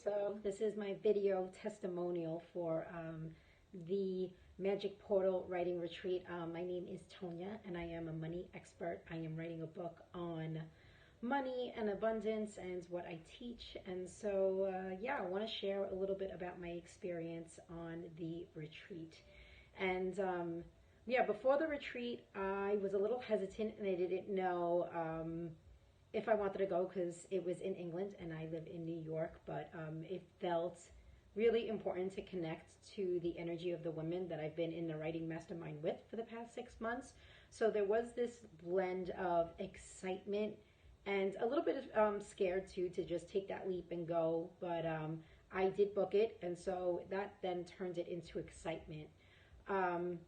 So this is my video testimonial for the Magic Portal Writing Retreat. My name is Tonia and I am a money expert. I am writing a book on money and abundance and what I teach. And so, yeah, I want to share a little bit about my experience on the retreat. And yeah, before the retreat, I was a little hesitant and I didn't know if I wanted to go because it was in England and I live in New York, but it felt really important to connect to the energy of the women that I've been in the writing mastermind with for the past 6 months. So there was this blend of excitement and a little bit of scared too to just take that leap and go, but I did book it, and so that then turned it into excitement. I'm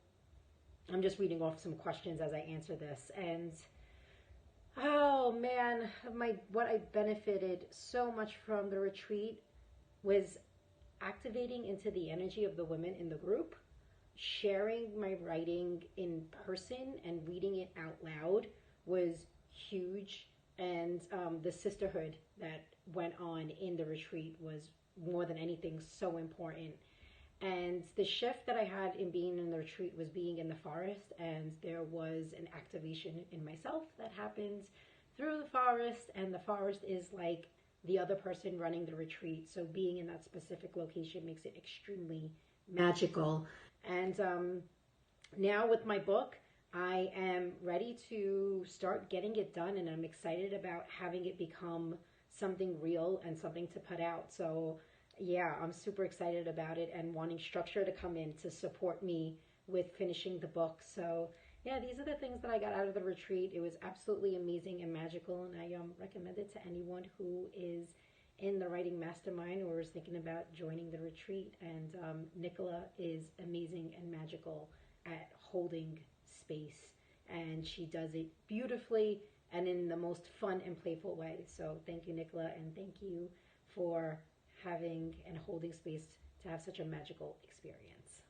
just reading off some questions as I answer this, and oh man, what I benefited so much from the retreat was activating into the energy of the women in the group, sharing my writing in person and reading it out loud was huge. And the sisterhood that went on in the retreat was more than anything so important. And the shift that I had in being in the retreat was being in the forest, and there was an activation in myself that happens through the forest, and the forest is like the other person running the retreat. So being in that specific location makes it extremely magical. And now with my book, I am ready to start getting it done, and I'm excited about having it become something real and something to put out. So yeah, I'm super excited about it and wanting structure to come in to support me with finishing the book. So yeah, these are the things that I got out of the retreat. It was absolutely amazing and magical, and I recommend it to anyone who is in the writing mastermind or is thinking about joining the retreat. And Nicola is amazing and magical at holding space, and she does it beautifully and in the most fun and playful way. So thank you, Nicola, and thank you for having and holding space to have such a magical experience.